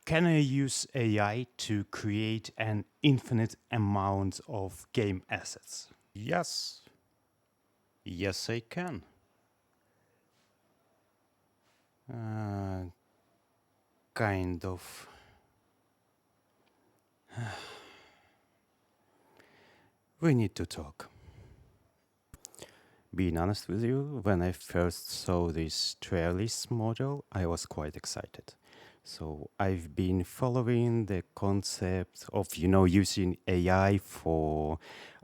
Can I use AI to create an infinite amount of game assets? Yes. Yes, I can. Kind of. We need to talk. Being honest with you, when I first saw this Trellis model, I was quite excited. So I've been following the concept of, using AI for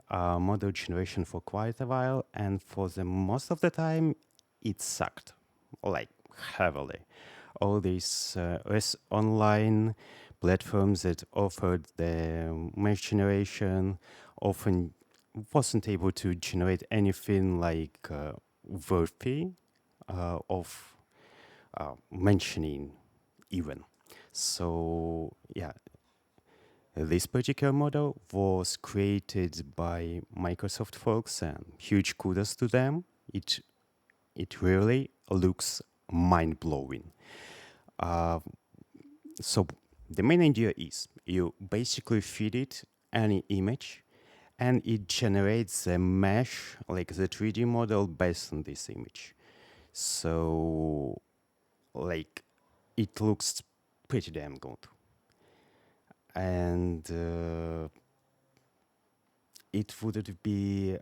model generation for quite a while, and for the most of the time, it sucked, like heavily. All these online platforms that offered the mesh generation often wasn't able to generate anything like worthy of mentioning even. So yeah, this particular model was created by Microsoft folks, and huge kudos to them. It really looks mind blowing. So the main idea is you basically feed it any image and it generates a mesh, like the 3D model based on this image. So like it looks pretty damn good. And it wouldn't be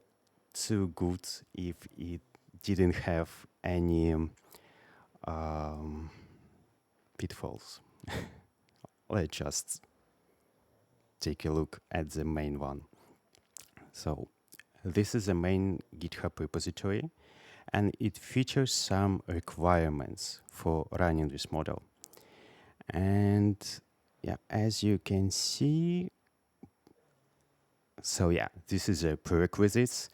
too good if it didn't have any pitfalls. Let's just take a look at the main one. So this is the main GitHub repository, and it features some requirements for running this model. And yeah, as you can see, so yeah, this is a prerequisites,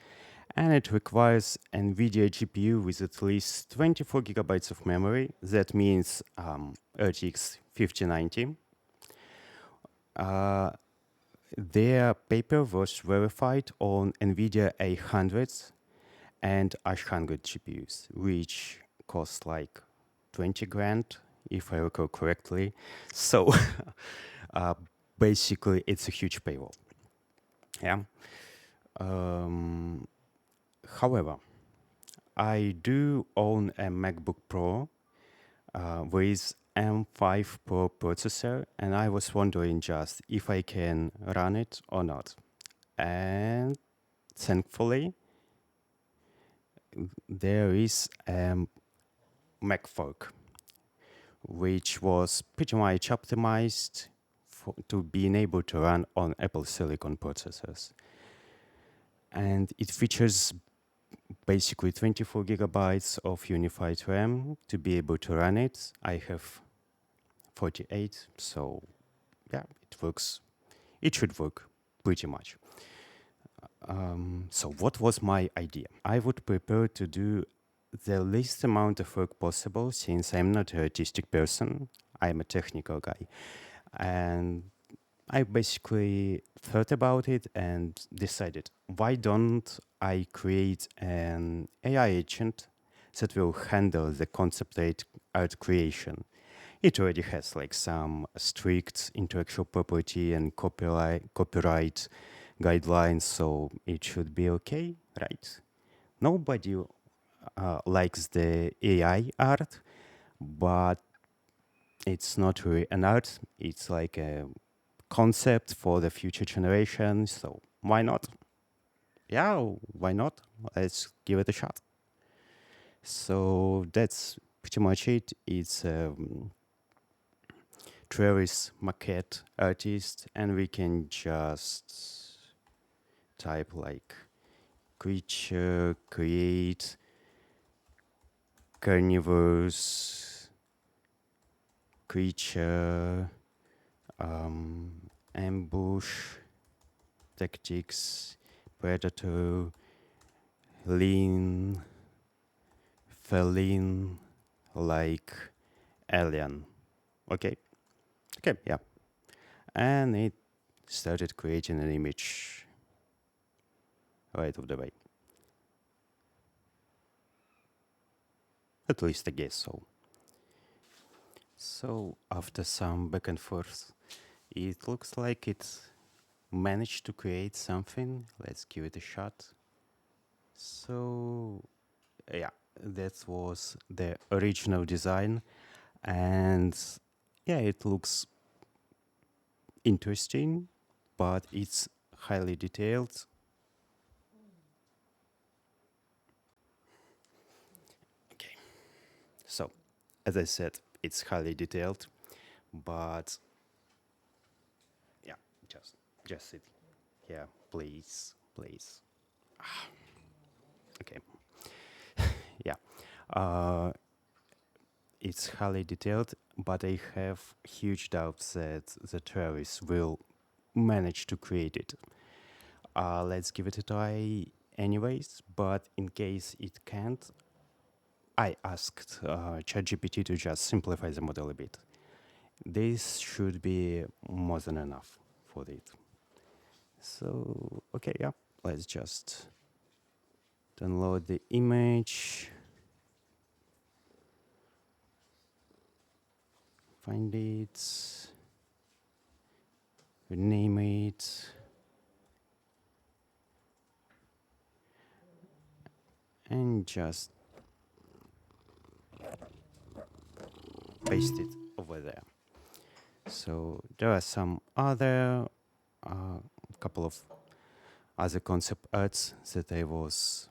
and it requires NVIDIA GPU with at least 24 gigabytes of memory. That means RTX 5090. Their paper was verified on NVIDIA A100 and H100 GPUs, which cost like 20 grand, if I recall correctly. So uh, basically, it's a huge paywall. Yeah. However, I do own a MacBook Pro with M5 Pro processor, and I was wondering just if I can run it or not. And thankfully, there is a Mac fork, which was pretty much optimized to being able to run on Apple Silicon processors. And it features basically 24 gigabytes of unified RAM to be able to run it. I have 48, so yeah, it works. It should work pretty much. So what was my idea? I would prepare to do the least amount of work possible, since I'm not an artistic person. I'm a technical guy. And I basically thought about it and decided, why don't I create an AI agent that will handle the concept art creation? It already has like some strict intellectual property and copyright guidelines, so it should be okay, right? Nobody likes the AI art, but it's not really an art. It's like a concept for the future generation. So why not? Yeah, why not? Let's give it a shot. So that's pretty much it. It's Trellis maquette artist, and we can just type like creature, create, carnivores, creature, ambush, tactics, predator, lean, feline, like alien. Okay, okay, yeah. And it started creating an image right of the way. At least I guess so. So after some back and forth, it looks like it managed to create something. Let's give it a shot. So yeah, that was the original design, and yeah, it looks interesting, but it's highly detailed. Okay, so as I said, it's highly detailed, but yeah, just sit here, please, please. Okay, yeah. Uh, it's highly detailed, but I have huge doubts that the Trellis will manage to create it. Let's give it a try anyways, but in case it can't, I asked ChatGPT to just simplify the model a bit. This should be more than enough for it. So, okay, yeah, let's just download the image, find it, rename it, and just paste it over there. So there are some other couple of other concept arts that I was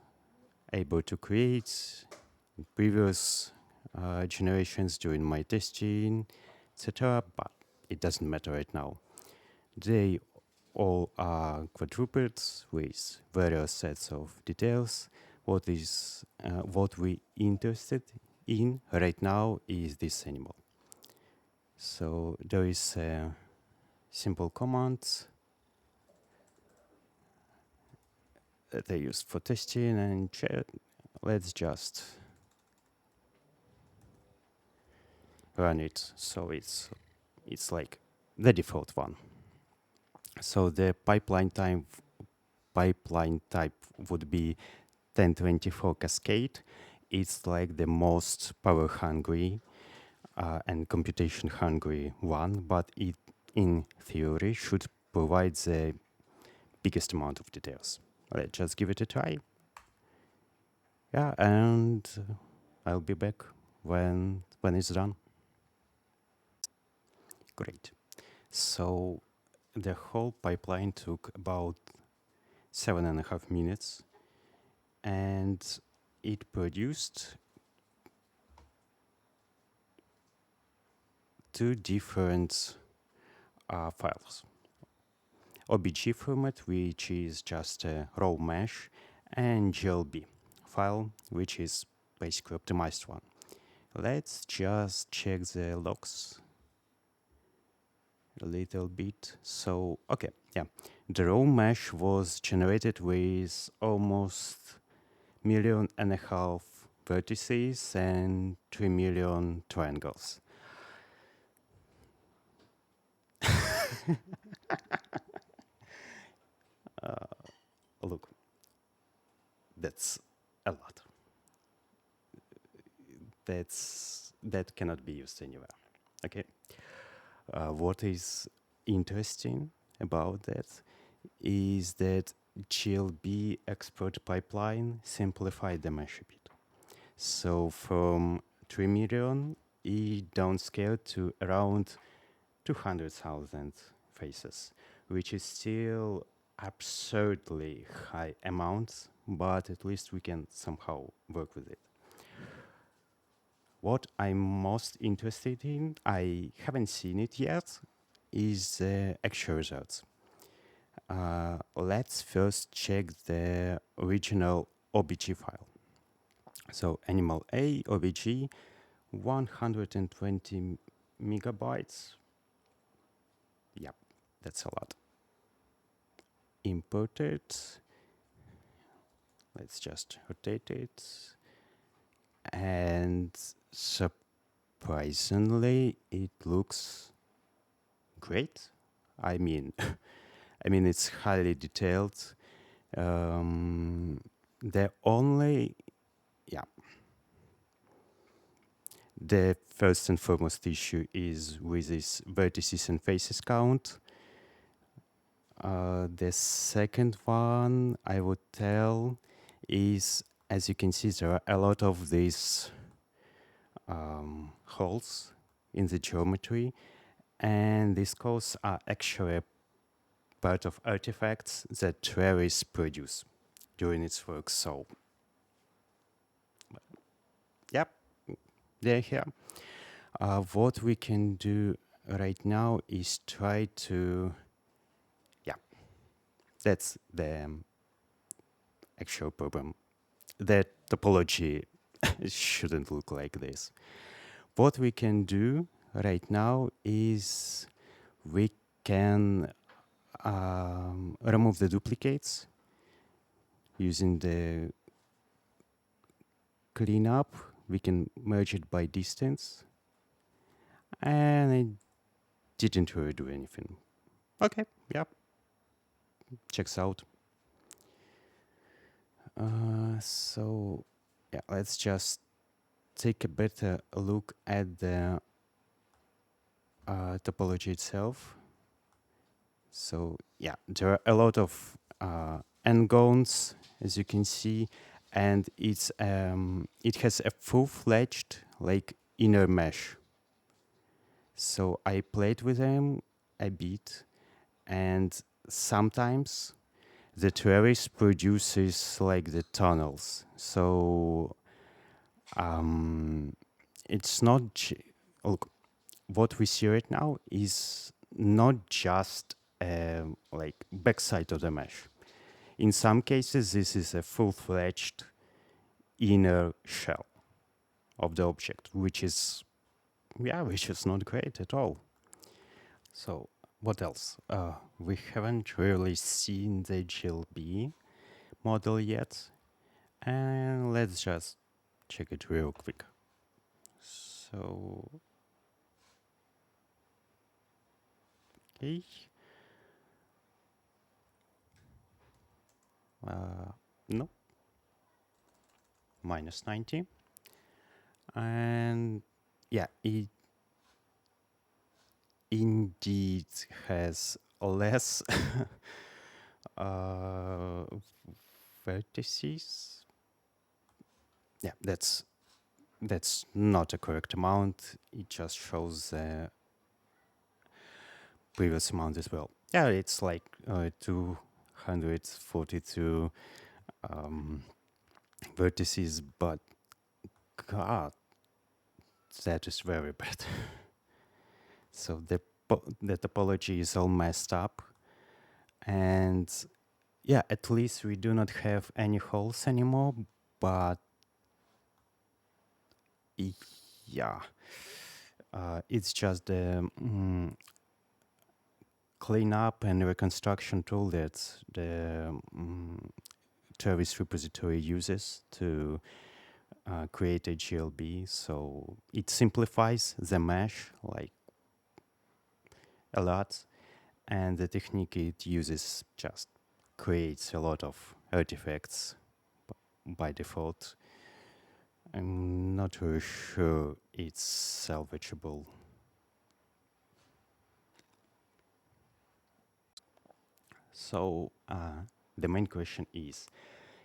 able to create in previous generations during my testing, etc. But it doesn't matter right now. They all are quadrupeds with various sets of details. What we interested in right now is this animal. So there is a simple command that I used for testing and let's just run it. So it's like the default one. So the pipeline type would be 1024 Cascade. It's like the most power hungry and computation hungry one, but it in theory should provide the biggest amount of details. Let's just give it a try. Yeah, and I'll be back when it's done. Great. So the whole pipeline took about 7.5 minutes, and it produced two different files. OBG format, which is just a raw mesh, and GLB file, which is basically optimized one. Let's just check the logs a little bit. So, okay, yeah. The raw mesh was generated with almost 1.5 million vertices and 3 million triangles. Look, that's a lot. That cannot be used anywhere. Okay. What is interesting about that is that GLB export pipeline simplified the mesh a bit. So from 3 million, it downscaled to around 200,000 faces, which is still absurdly high amount, but at least we can somehow work with it. What I'm most interested in, I haven't seen it yet, is the actual results. Let's first check the original OBG file. So animal A, OBG, 120 megabytes. Yep, that's a lot. Import it. Let's just rotate it. And surprisingly, it looks great. I mean, it's highly detailed. The only, yeah, The first and foremost issue is with this vertices and faces count. The second one I would tell is, as you can see, there are a lot of these holes in the geometry, and these holes are actually part of artifacts that Trellis produce during its work. So, yep, they're here. What we can do right now is try to, yeah, that's the actual problem. The topology shouldn't look like this. What we can do right now is we can remove the duplicates using the cleanup. We can merge it by distance, and I didn't really do anything. Okay, yep, checks out. So yeah, let's just take a better look at the topology itself. So yeah, there are a lot of n-gons, as you can see, and it has a full-fledged like inner mesh. So I played with them a bit, and sometimes the Trellis produces like the tunnels. So it's not look, what we see right now is not just like backside of the mesh. In some cases, this is a full-fledged inner shell of the object, which is not great at all. So what else? We haven't really seen the GLB model yet, and let's just check it real quick. So, okay. No, minus 90. And yeah, it indeed has less vertices. Yeah, that's not a correct amount. It just shows the previous amount as well. Yeah, it's like 242 vertices, but God, that is very bad. So the topology is all messed up, and yeah, at least we do not have any holes anymore. But yeah, it's just the cleanup and reconstruction tool that the Trellis repository uses to create a GLB. So it simplifies the mesh like a lot, and the technique it uses just creates a lot of artifacts by default. I'm not really sure it's salvageable. So the main question is,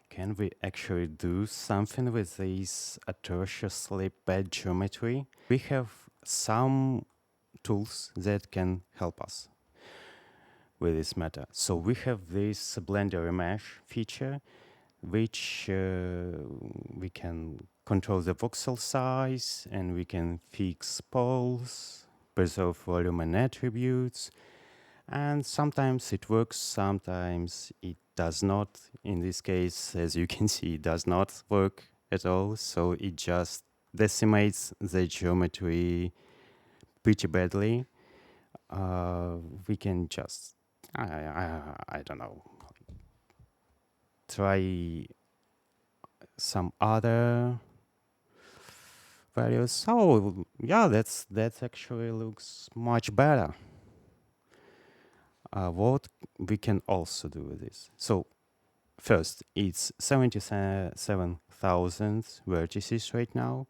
can we actually do something with this atrociously bad geometry? We have some tools that can help us with this matter. So we have this Blender Remesh feature, which we can control the voxel size, and we can fix poles, preserve volume and attributes. And sometimes it works, sometimes it does not. In this case, as you can see, it does not work at all. So it just decimates the geometry pretty badly. We can just, I don't know, try some other values. So yeah, that actually looks much better. What we can also do with this. So first, it's 77,000 vertices right now,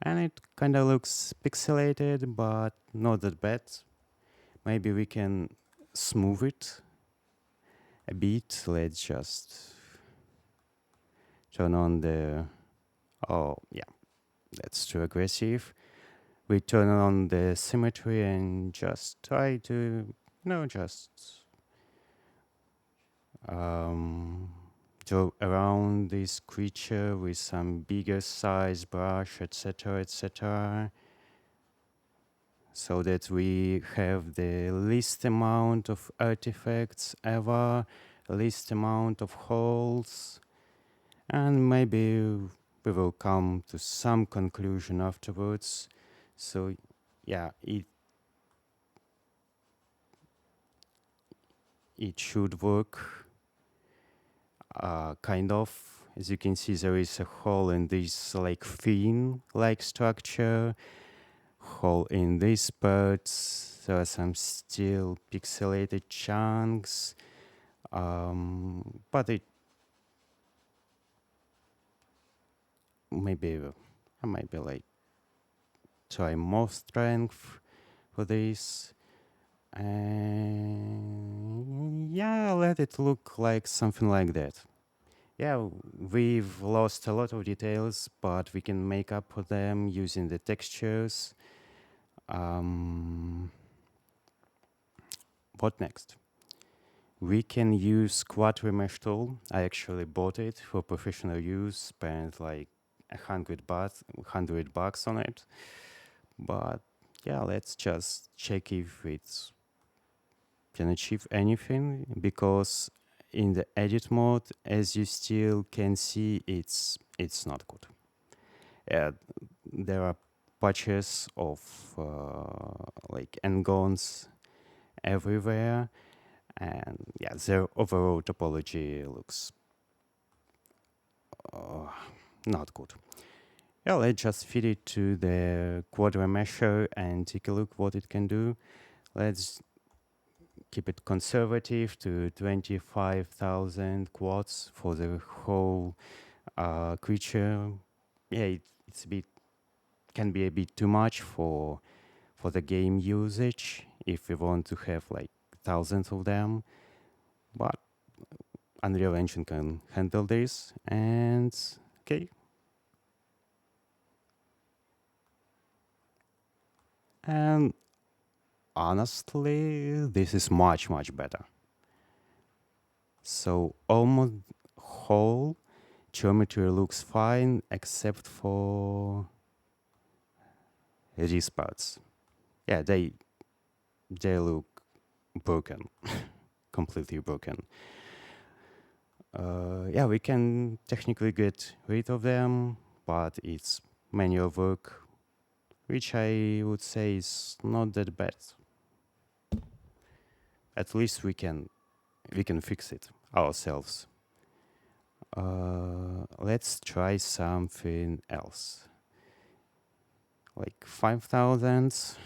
And it kind of looks pixelated, but not that bad. Maybe we can smooth it a bit. Let's just turn on the, oh yeah, that's too aggressive. We turn on the symmetry and just try to, just draw around this creature with some bigger size brush, etc., etc., so that we have the least amount of artifacts ever, least amount of holes, and maybe we will come to some conclusion afterwards. So yeah, it should work, kind of. As you can see, there is a hole in this like fin-like structure, hole in this part. There are some still pixelated chunks, but it maybe I might be like try more strength for this, and yeah, let it look like something like that. Yeah, we've lost a lot of details, but we can make up for them using the textures. What next? We can use Quad Remesh tool. I actually bought it for professional use, spent like $100 on it. But yeah, let's just check if it can achieve anything, because in the edit mode, as you still can see, it's not good. There are patches of like n-gons everywhere, and yeah, their overall topology looks not good. Yeah, let's just feed it to the quadra mesher and take a look what it can do. Let's keep it conservative to 25,000 quads for the whole creature. Yeah, it's a bit, can be a bit too much for the game usage if we want to have like thousands of them, but Unreal Engine can handle this. And okay, and honestly, this is much better. So almost whole geometry looks fine except for these parts. Yeah, they look broken, completely broken. Yeah, we can technically get rid of them, but it's manual work, which I would say is not that bad. At least we can fix it ourselves. Let's try something else, like 5,000.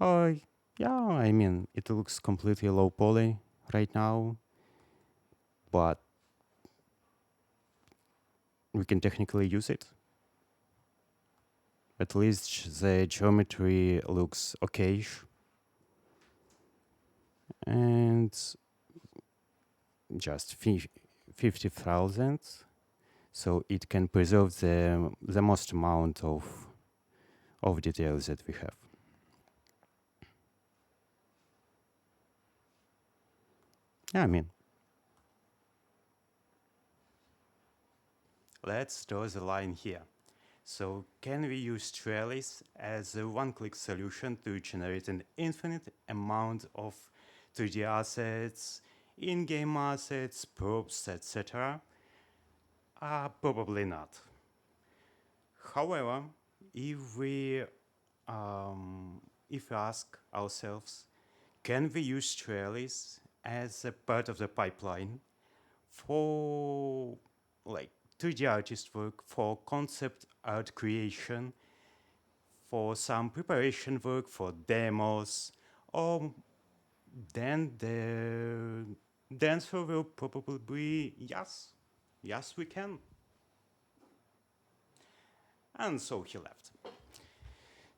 Oh, yeah, I mean, it looks completely low poly right now, but we can technically use it. At least the geometry looks okay. And just 50,000, so it can preserve the most amount of details that we have. Yeah, I mean, let's draw the line here. So can we use Trellis as a one-click solution to generate an infinite amount of 3D assets, in-game assets, props, etc.? Probably not. However, if we ask ourselves, can we use Trellis as a part of the pipeline for like 3D artist work, for concept art creation, for some preparation work, for demos, or then The answer will probably be yes. Yes, we can. And so he left.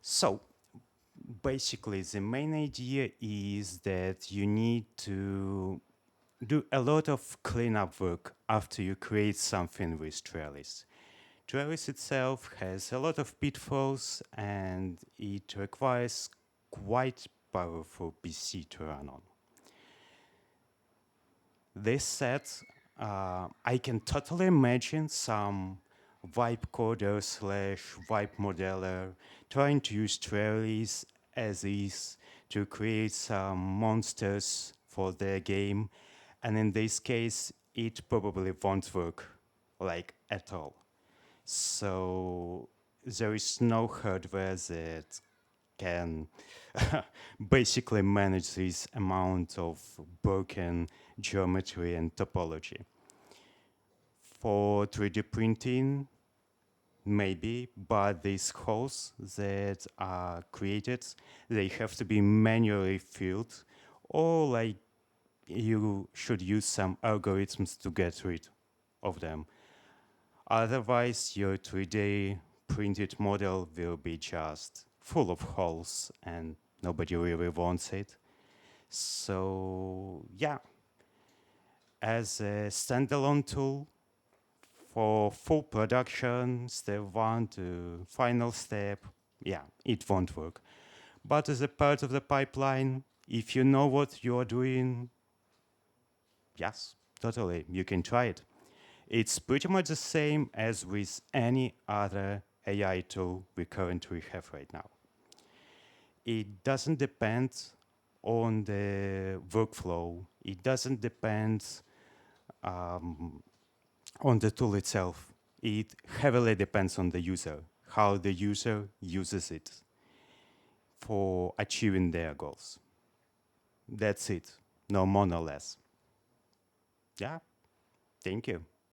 So basically, the main idea is that you need to do a lot of cleanup work after you create something with Trellis. Trellis itself has a lot of pitfalls and it requires quite powerful PC to run on. This said, I can totally imagine some vibe coder slash vibe modeler trying to use Trellis as is to create some monsters for their game, and in this case, it probably won't work like at all. So there is no hardware that can basically manage this amount of broken geometry and topology. For 3D printing, maybe, but these holes that are created, they have to be manually filled, or like you should use some algorithms to get rid of them. Otherwise, your 3D printed model will be just full of holes and nobody really wants it. So yeah, as a standalone tool for full production, step 1 to final step, yeah, it won't work. But as a part of the pipeline, if you know what you're doing, yes, totally, you can try it. It's pretty much the same as with any other AI tool we currently have right now. It doesn't depend on the workflow. It doesn't depend on the tool itself. It heavily depends on the user, how the user uses it for achieving their goals. That's it. No more, no less. Yeah, thank you.